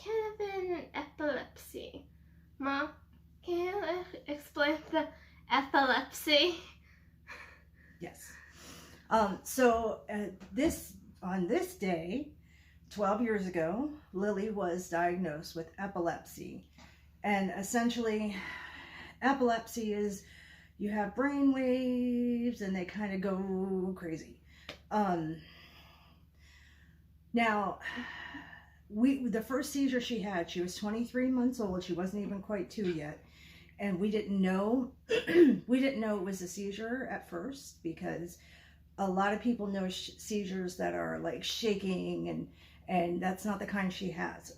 Canavan and epilepsy. Mom, can you explain the epilepsy? Yes. On this day, 12 years ago, Lily was diagnosed with epilepsy. And essentially, epilepsy is you have brain waves and they kind of go crazy. Now, the first seizure she had, she was 23 months old. She wasn't even quite 2 yet. And we didn't know, we didn't know it was a seizure at first, because a lot of people know seizures that are like shaking, and that's not the kind she has.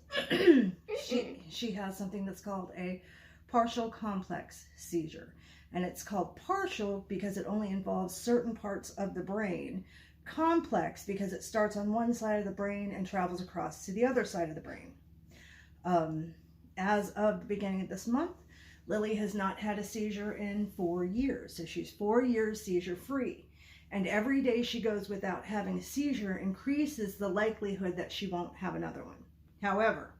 She has something that's called a partial complex seizure. And it's called partial because it only involves certain parts of the brain. Complex because it starts on one side of the brain and travels across to the other side of the brain. As of the beginning of this month, Lily has not had a seizure in 4 years. So she's 4 years seizure free. And every day she goes without having a seizure increases the likelihood that she won't have another one. However,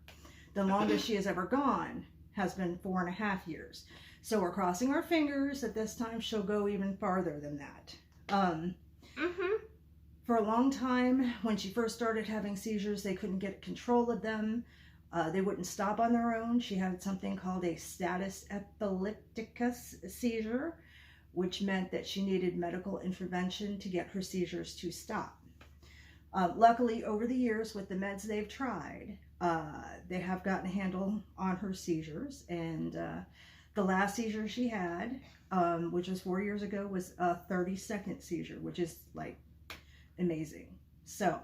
the longest she has ever gone has been 4.5 years. So we're crossing our fingers that this time she'll go even farther than that. For a long time, when she first started having seizures, they couldn't get control of them. They wouldn't stop on their own. She had something called a status epilepticus seizure, which meant that she needed medical intervention to get her seizures to stop. Luckily, over the years, with the meds they've tried, they have gotten a handle on her seizures. And the last seizure she had, which was 4 years ago, was a 30-second seizure, which is like amazing. So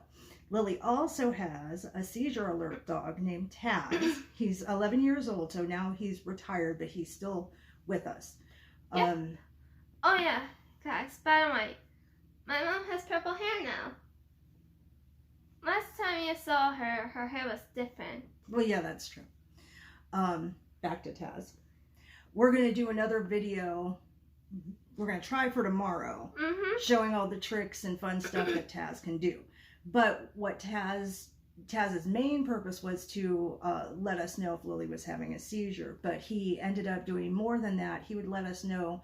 Lily also has a seizure alert dog named Taz. He's 11 years old, so now he's retired, but he's still with us. Yep. Oh yeah, guys, by the way, my mom has purple hair now. Last time you saw her, her hair was different. Well, yeah, that's true. Back to Taz. We're going to do another video. We're going to try for tomorrow, showing all the tricks and fun stuff that Taz can do. But what Taz's main purpose was to let us know if Lily was having a seizure. But he ended up doing more than that. He would let us know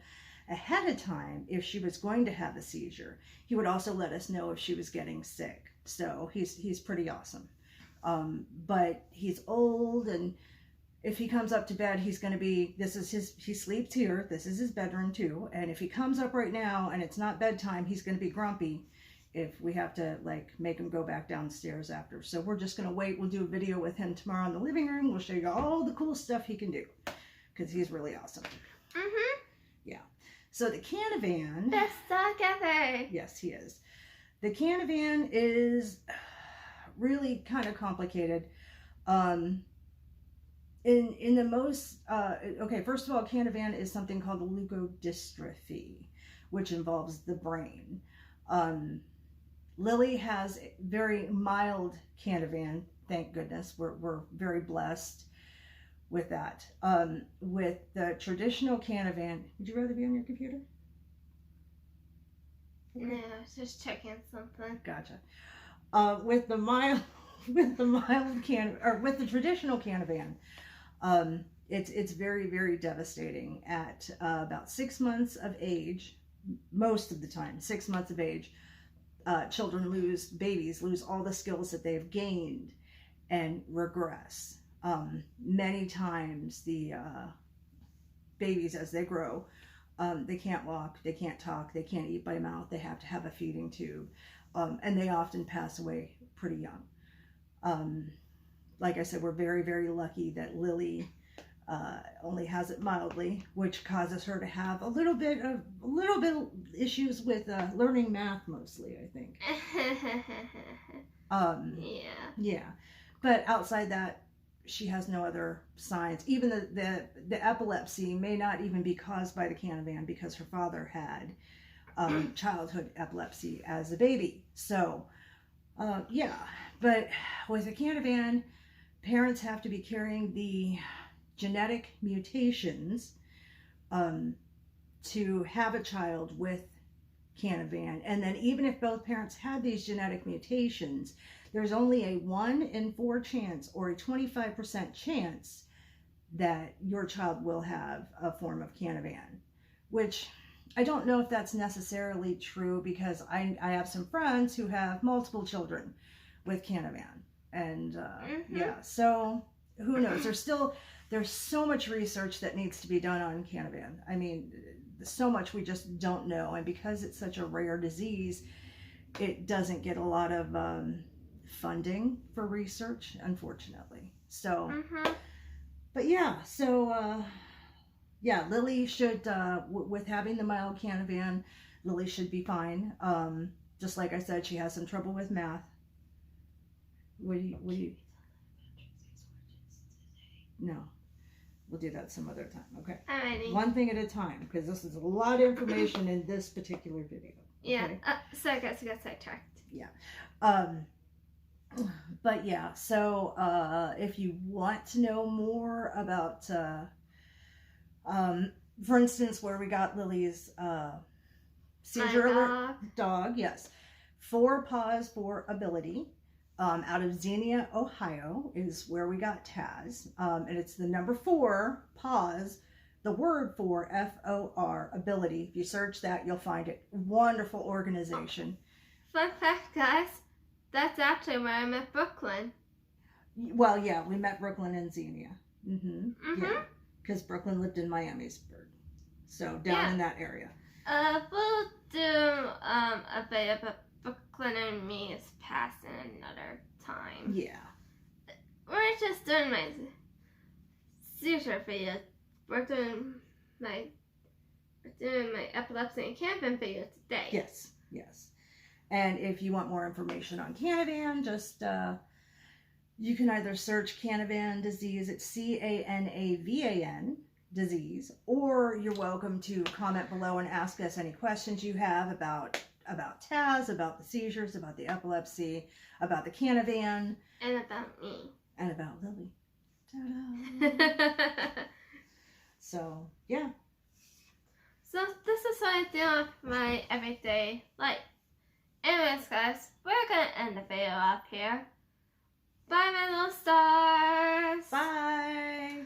ahead of time if she was going to have a seizure. He would also let us know if she was getting sick. So he's pretty awesome. But he's old, and if he comes up to bed, he's going to be, he sleeps here. This is his bedroom too. And if he comes up right now and it's not bedtime, he's going to be grumpy if we have to like make him go back downstairs after. So we're just going to wait. We'll do a video with him tomorrow in the living room. We'll show you all the cool stuff he can do, because he's really awesome. Yeah. So the Canavan. Best dog ever. Yes, he is. The Canavan is really kind of complicated. In the most, okay, first of all, Canavan is something called leukodystrophy, which involves the brain. Lily has very mild Canavan, thank goodness. We're very blessed with that. With the traditional Canavan, would you rather be on your computer? No, I was just checking something. Gotcha. With the traditional Canavan, it's very, very devastating. At about 6 months of age, most of the time, 6 months of age, babies lose all the skills that they've gained and regress. Many times the babies, as they grow, they can't walk, they can't talk, they can't eat by mouth, they have to have a feeding tube, and they often pass away pretty young. Like I said, we're very, very lucky that Lily only has it mildly, which causes her to have a little bit of issues with learning math, mostly, I think. Yeah. But outside that, she has no other signs. Even the epilepsy may not even be caused by the Canavan, because her father had childhood epilepsy as a baby. So, yeah. But with a Canavan, parents have to be carrying the genetic mutations to have a child with Canavan. And then even if both parents had these genetic mutations, there's only a 1 in 4 chance or a 25% chance that your child will have a form of Canavan, which I don't know if that's necessarily true, because I have some friends who have multiple children with Canavan, and yeah, so who knows? There's so much research that needs to be done on Canavan. I mean, so much we just don't know, and because it's such a rare disease, it doesn't get a lot of funding for research, unfortunately. So, but yeah, so yeah, Lily should, with having the mild Canavan, Lily should be fine. Just like I said, she has some trouble with math. What do you? No, we'll do that some other time. Okay. Alrighty. One thing at a time, because this is a lot of information in this particular video. Okay? Yeah. So I guess I got sidetracked. Yeah. But yeah, so if you want to know more about, for instance, where we got Lily's seizure alert dog, yes, 4 paws for ability, out of Xenia, Ohio, is where we got Taz, and it's the number 4 paws, the word for FOR, ability. If you search that, you'll find it. Wonderful organization. Fun fact, guys, that's actually where I met Brooklyn. Well, yeah, we met Brooklyn and Xenia. Yeah, because Brooklyn lived in Miamisburg, so down in that area. We'll do a bit about Brooklyn and me is passing another time. Yeah. We're just doing my seizure video. We're doing my Epilepsy and Canavan video today. Yes, yes. And if you want more information on Canavan, just you can either search Canavan disease, it's Canavan disease, or you're welcome to comment below and ask us any questions you have about Taz, about the seizures, about the epilepsy, about the Canavan, and about me, and about Lily. Ta-da! So yeah. So this is what I do with my everyday life. Anyways, guys, we're gonna end the video up here. Bye, my little stars. Bye.